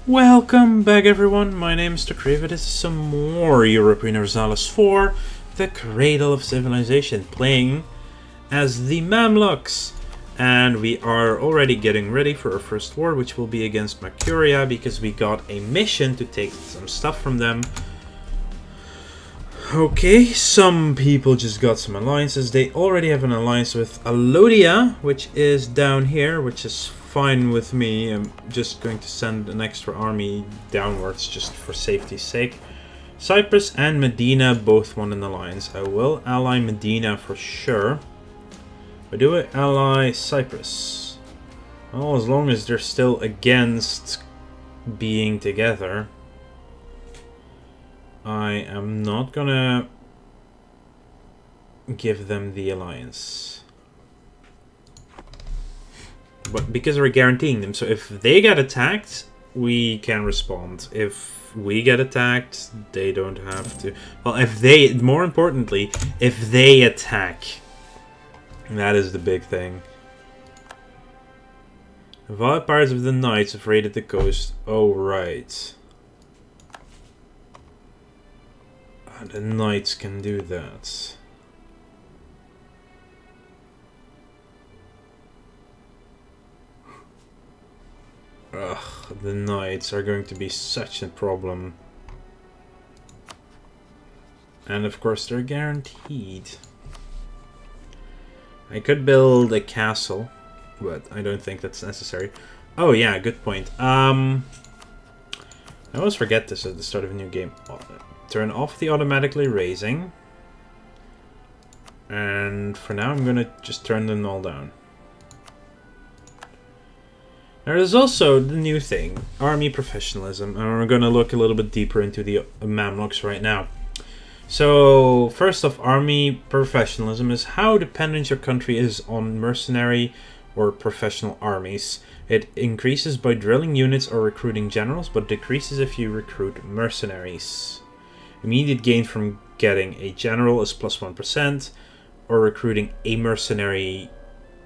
Welcome back everyone, my name is Cradle. This is some more Europa Universalis 4, the Cradle of Civilization, playing as the Mamluks. And we are already getting ready for our first war, which will be against Mercuria, because we got a mission to take some stuff from them. Okay, some people just got some alliances. They already have an alliance with Alodia, which is down here, which is fine with me. I'm just going to send an extra army downwards just for safety's sake. Cyprus and Medina both want an alliance. I will ally Medina for sure. But do I ally Cyprus? Well, as long as they're still against being together, I am not gonna give them the alliance. But because we're guaranteeing them, so if they get attacked, we can respond. If we get attacked, they don't have to. Well, if they, more importantly, if they attack, that is the big thing. Violent pirates of the Knights have raided the coast. Oh, right. The Knights can do that. Ugh, the Knights are going to be such a problem. And of course they're guaranteed. I could build a castle, but I don't think that's necessary. Oh yeah, good point. I always forget this at the start of a new game. Turn off the automatically raising. And for now I'm gonna just turn them all down. There is also the new thing, army professionalism, and we're going to look a little bit deeper into the Mamluks right now. So, first off, army professionalism is how dependent your country is on mercenary or professional armies. It increases by drilling units or recruiting generals, but decreases if you recruit mercenaries. Immediate gain from getting a general is plus 1%, or recruiting a mercenary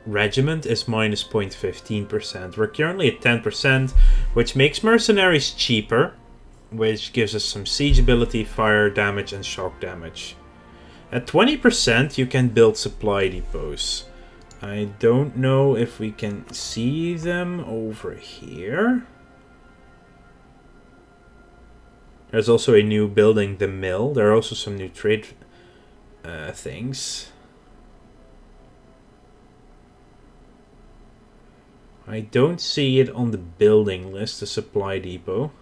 regiment is minus 0.15%. We're currently at 10%, which makes mercenaries cheaper, which gives us some siege ability, fire damage, and shock damage. At 20%, you can build supply depots. I don't know if we can see them over here. There's also a new building, the mill. There are also some new trade things. I don't see it on the building list, the supply depot.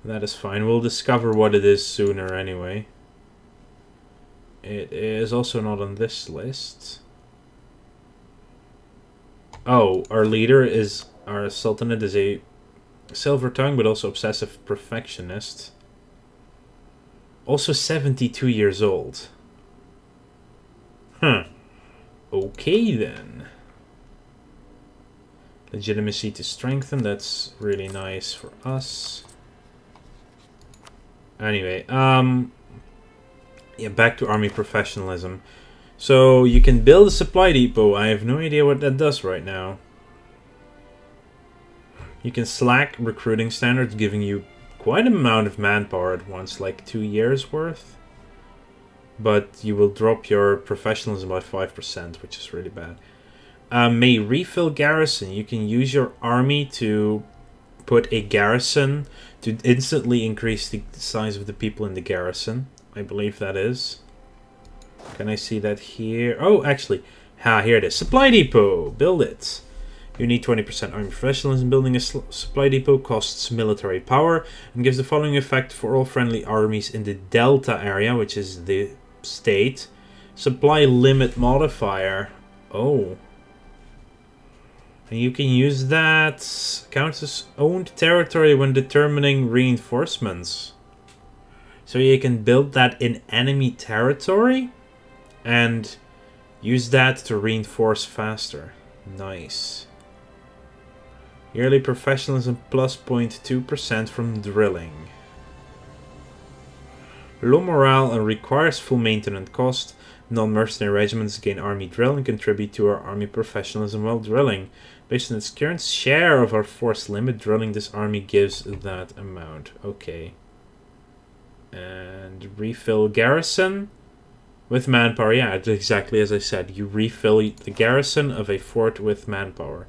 That is fine. We'll discover what it is sooner anyway. It is also not on this list. Oh, our leader is, our sultanate is a silver tongue, but also obsessive perfectionist. Also 72 years old. Huh. Okay then. Legitimacy to strengthen, that's really nice for us. Anyway, yeah, back to army professionalism. So you can build a supply depot. I have no idea what that does right now. You can slack recruiting standards, giving you quite an amount of manpower at once, like 2 years worth. But you will drop your professionalism by 5%, which is really bad. May refill garrison. You can use your army to put a garrison to instantly increase the size of the people in the garrison. I believe that is. Can I see that here? Oh, actually. Here it is. Supply depot. Build it. You need 20% army professionalism. Building a supply depot costs military power and gives the following effect for all friendly armies in the Delta area, which is the state. Supply limit modifier. Oh. And you can use that, counts as owned territory when determining reinforcements. So you can build that in enemy territory and use that to reinforce faster. Nice. Yearly professionalism plus 0.2% from drilling. Low morale and requires full maintenance cost. Non-mercenary regiments gain army drill and contribute to our army professionalism while drilling. Based on its current share of our force limit, drilling this army gives that amount. Okay. And refill garrison with manpower. Yeah, it's exactly as I said. You refill the garrison of a fort with manpower.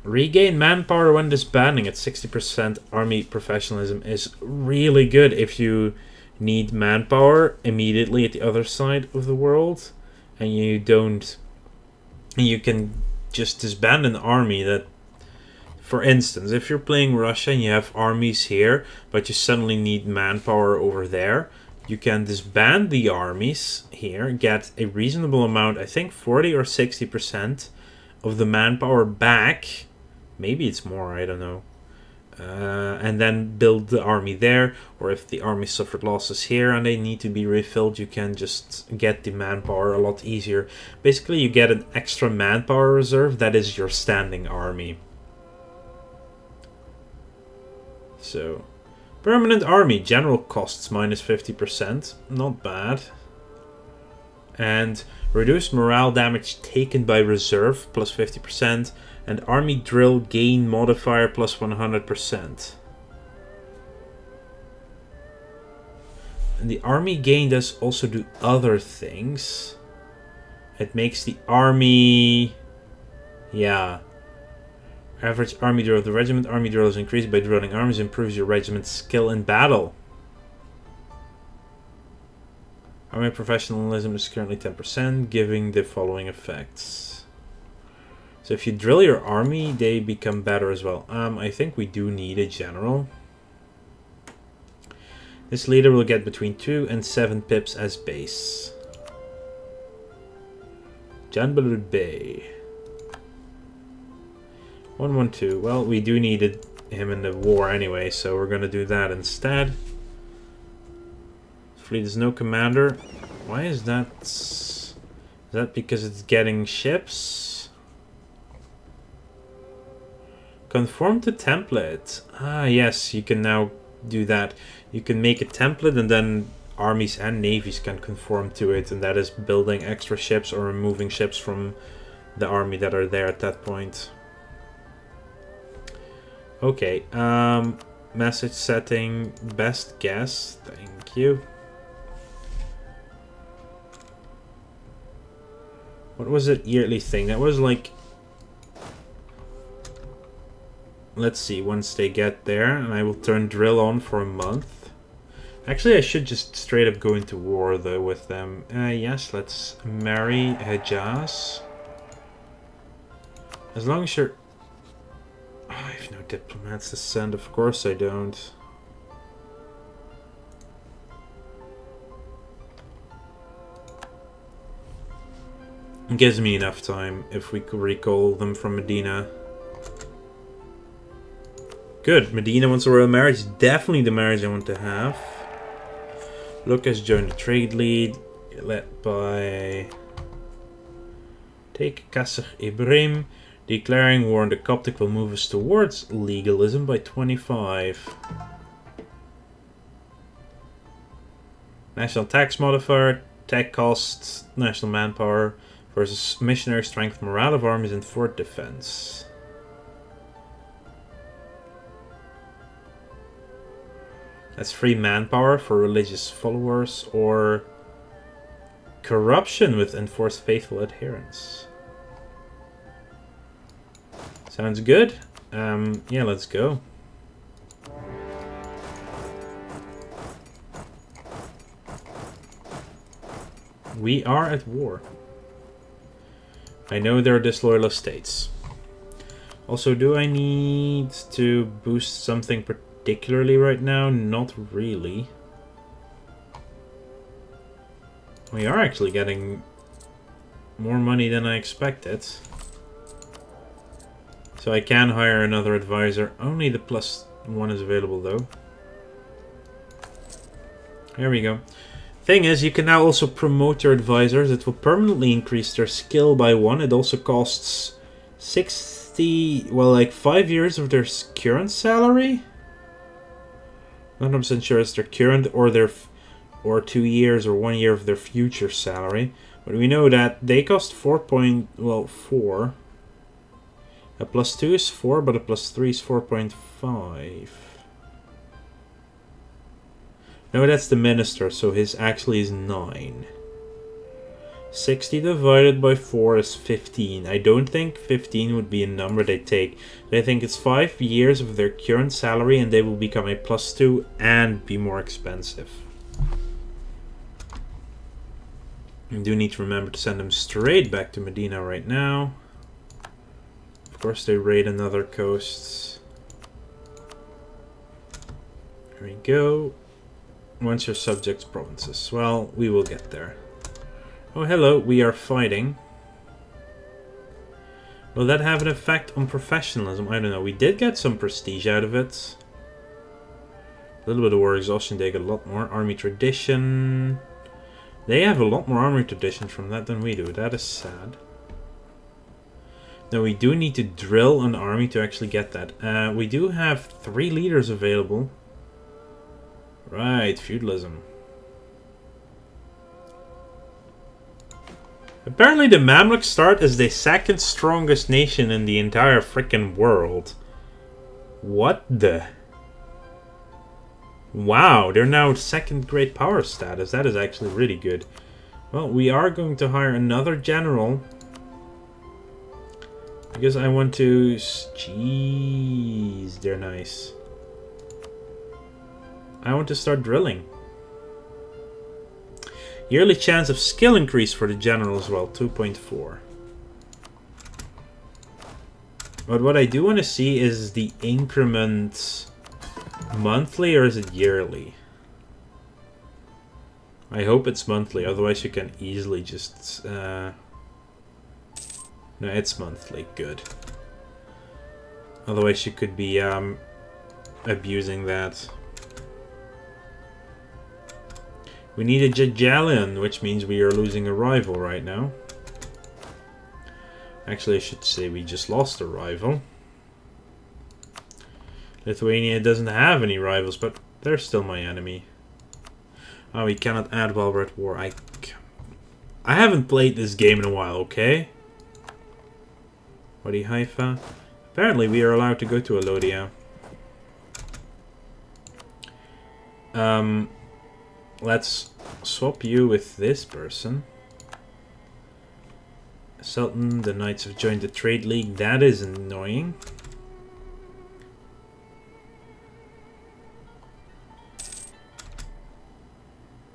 Regain manpower when disbanding at 60%. Army professionalism is really good if you need manpower immediately at the other side of the world, and you don't. You can just disband an army that, for instance, if you're playing Russia and you have armies here, but you suddenly need manpower over there, you can disband the armies here, get a reasonable amount, I think 40 or 60% of the manpower back. Maybe it's more, I don't know. And then build the army there, or if the army suffered losses here and they need to be refilled, you can just get the manpower a lot easier. Basically, you get an extra manpower reserve that is your standing army. So, permanent army, general costs minus 50%, not bad. And reduced morale damage taken by reserve plus 50%. And army drill gain modifier plus 100%. And the army gain does also do other things. It makes the army... Yeah. Average army drill of the regiment. Army drill is increased by drilling armies. Improves your regiment's skill in battle. Army professionalism is currently 10%, giving the following effects. So if you drill your army, they become better as well. I think we do need a general. This leader will get between 2 and 7 pips as base. Janbalud Bey. 112. Well, we do need him in the war anyway, so we're going to do that instead. Fleet is no commander. Why is that? Is that because it's getting ships? Conform to template. Ah, yes, you can now do that. You can make a template and then armies and navies can conform to it, and that is building extra ships or removing ships from the army that are there at that point. Okay, message setting, best guess, thank you. What was it yearly thing? That was like... Let's see, once they get there, and I will turn drill on for a month. Actually, I should just straight up go into war, though, with them. Yes, let's marry Hejaz. As long as you're... Oh, I have no diplomats to send, of course I don't. It gives me enough time if we could recall them from Medina. Good, Medina wants a royal marriage. Definitely the marriage I want to have. Lucas joined the trade lead, led by... Take Kasr Ibrahim. Declaring war on the Coptic will move us towards legalism by 25. National tax modifier, tech costs, national manpower versus missionary strength, morale of armies and fort defense. That's free manpower for religious followers or corruption with enforced faithful adherence. Sounds good. Yeah, let's go. We are at war. I know there are disloyal states. Also, do I need to boost something particularly right now? Not really. We are actually getting more money than I expected. So I can hire another advisor. Only the +1 is available though. There we go. Thing is, you can now also promote your advisors. It will permanently increase their skill by 1. It also costs 60, well, like 5 years of their current salary. 100% sure it's their current or their or 2 years or 1 year of their future salary. But we know that they cost 4. A plus 2 is 4, but a plus 3 is 4.5. No, that's the minister, so his actually is 9. 60 divided by 4 is 15. I don't think 15 would be a number they take. They think it's 5 years of their current salary and they will become a plus 2 and be more expensive. You do need to remember to send them straight back to Medina right now. Of course they raid another coast. There we go. Once your subjects provinces. Well, we will get there. Oh, hello, we are fighting. Will that have an effect on professionalism? I don't know. We did get some prestige out of it. A little bit of war exhaustion, they get a lot more. Army tradition. They have a lot more army tradition from that than we do. That is sad. Now, we do need to drill an army to actually get that. We do have 3 leaders available. Right, feudalism. Apparently the Mamluks start as the 2nd strongest nation in the entire frickin' world. What the... Wow, they're now 2nd great power status. That is actually really good. Well, we are going to hire another general. Because I want to... Jeez, they're nice. I want to start drilling. Yearly chance of skill increase for the general as well, 2.4. But what I do want to see is the increment monthly or is it yearly? I hope it's monthly, otherwise you can easily just... No, it's monthly, good. Otherwise you could be abusing that. We need a Jajalian, which means we are losing a rival right now. Actually, I should say we just lost a rival. Lithuania doesn't have any rivals, but they're still my enemy. Oh, we cannot add while we're at war. I haven't played this game in a while, okay? Wadi Haifa. Apparently, we are allowed to go to Alodia. Let's swap you with this person. Sultan, the Knights have joined the Trade League. That is annoying.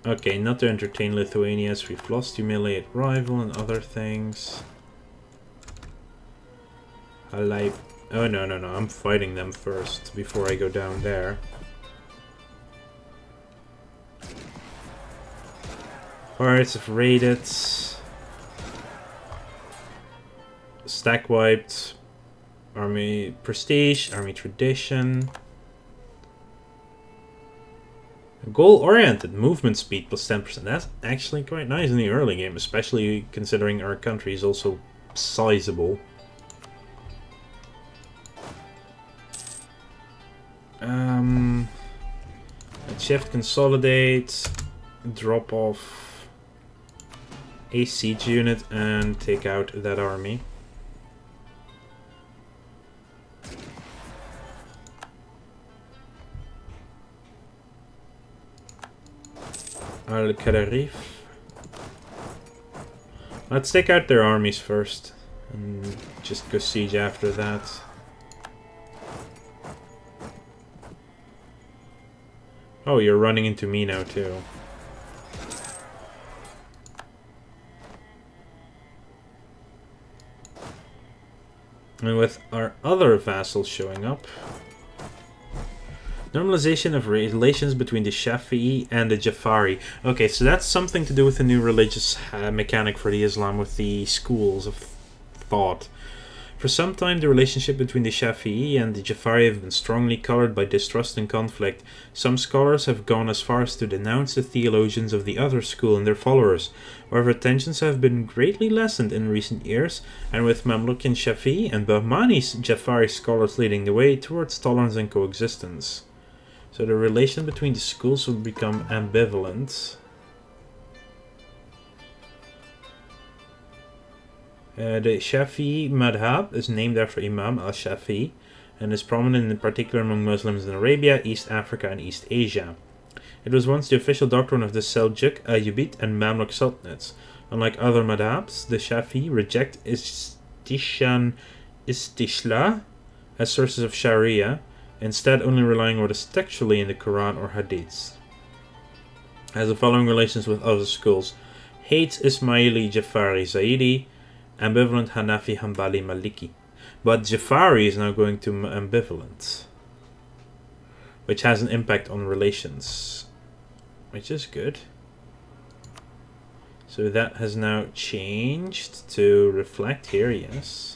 Okay, not to entertain Lithuania as we've lost humiliate rival and other things. I like... Oh, no, I'm fighting them first before I go down there. Pirates have raided. Stack wiped. Army prestige. Army tradition. Goal oriented. Movement speed plus 10%. That's actually quite nice in the early game, especially considering our country is also sizable. Let's shift consolidate. Drop off a siege unit and take out that army. Al-Kadarif. Let's take out their armies first and just go siege after that. Oh, you're running into me now too. And with our other vassals showing up. Normalization of relations between the Shafi'i and the Jafari. Okay, so that's something to do with the new religious mechanic for the Islam with the schools of thought. For some time, the relationship between the Shafi'i and the Jafari have been strongly colored by distrust and conflict. Some scholars have gone as far as to denounce the theologians of the other school and their followers. However, tensions have been greatly lessened in recent years, and with Mamlukian Shafi'i and Bahmani Jafari scholars leading the way towards tolerance and coexistence. So the relation between the schools would become ambivalent. The Shafi'i madhab is named after Imam al-Shafi'i and is prominent in particular among Muslims in Arabia, East Africa, and East Asia. It was once the official doctrine of the Seljuk, Ayyubid, and Mamluk sultanates. Unlike other madhabs, the Shafi'i reject istishla as sources of Sharia, instead only relying on what is textually in the Quran or Hadiths. Has the following relations with other schools: hates Ismaili, Jafari, Zaidi, ambivalent Hanafi, Hanbali, Maliki. But Jafari is now going to ambivalent, which has an impact on relations, which is good. So that has now changed to reflect here, yes.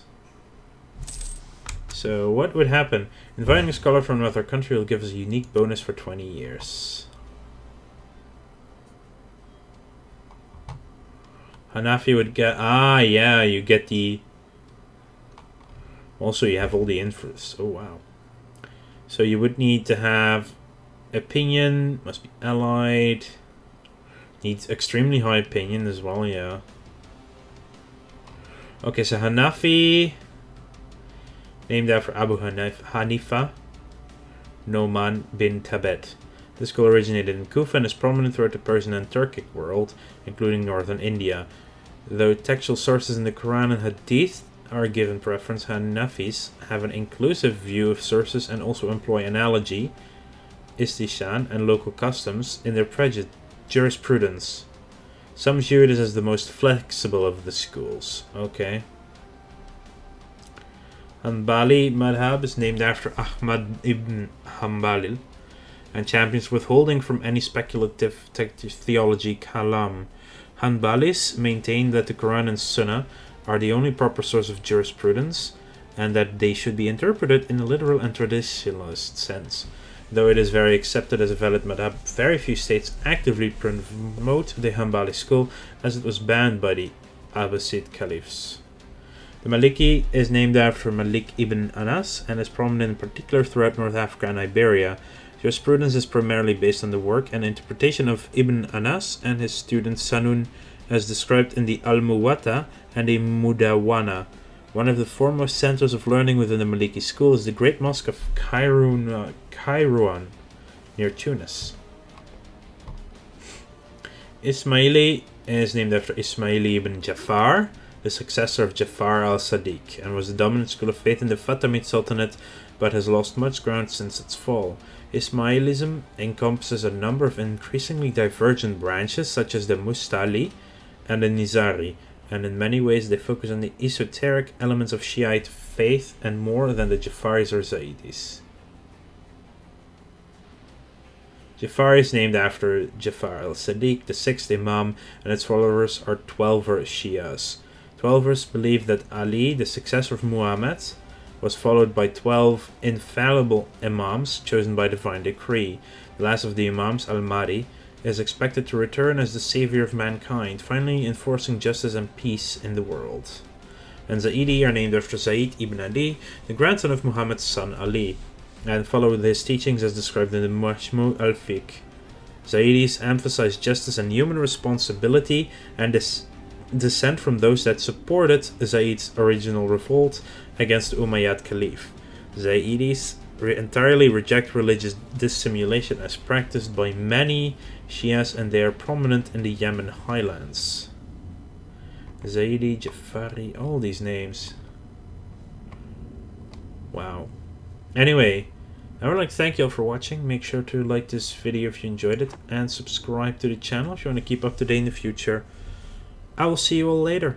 So what would happen? Inviting a scholar from another country will give us a unique bonus for 20 years. Hanafi would get... Ah, yeah, you get the... Also, you have all the influence. Oh, wow. So you would need to have opinion, must be allied. Needs extremely high opinion as well, yeah. Okay, so Hanafi... Named after Abu Hanifa, Noman bin Tabet. This school originated in Kufa and is prominent throughout the Persian and Turkic world, including northern India. Though textual sources in the Quran and Hadith are given preference, Hanafis have an inclusive view of sources and also employ analogy, istishan, and local customs in their jurisprudence. Some view it as the most flexible of the schools. Okay. Hanbali madhab is named after Ahmad ibn Hanbal and champions withholding from any speculative theology kalam. Hanbalis maintain that the Quran and Sunnah are the only proper source of jurisprudence and that they should be interpreted in a literal and traditionalist sense. Though it is very accepted as a valid madhab, very few states actively promote the Hanbali school as it was banned by the Abbasid caliphs. The Maliki is named after Malik ibn Anas and is prominent in particular throughout North Africa and Iberia. Jurisprudence is primarily based on the work and interpretation of Ibn Anas and his student Sanun, as described in the Al-Muwatta and the Mudawana. One of the foremost centers of learning within the Maliki school is the Great Mosque of Kairouan, near Tunis. Ismaili is named after Ismaili ibn Jafar, the successor of Jafar al-Sadiq, and was the dominant school of faith in the Fatimid Sultanate, but has lost much ground since its fall. Ismailism encompasses a number of increasingly divergent branches, such as the Mustali and the Nizari, and in many ways they focus on the esoteric elements of Shiite faith and more than the Jafaris or Zaidis. Jafar is named after Jafar al-Sadiq, the sixth Imam, and its followers are Twelver Shias. Twelvers believe that Ali, the successor of Muhammad, was followed by 12 infallible Imams chosen by divine decree. The last of the Imams, Al-Mahdi, is expected to return as the savior of mankind, finally enforcing justice and peace in the world. And Zaidi are named after Zaid ibn Ali, the grandson of Muhammad's son Ali, and follow his teachings as described in the Majmu' al-Fiqh. Zaidis emphasize justice and human responsibility and descent from those that supported Zaid's original revolt against the Umayyad Caliph. Zaidis entirely reject religious dissimulation as practiced by many Shias, and they are prominent in the Yemen highlands. Zaidi, Jafari, all these names. Wow. Anyway, I would like to thank you all for watching. Make sure to like this video if you enjoyed it, and subscribe to the channel if you want to keep up to date in the future. I will see you all later.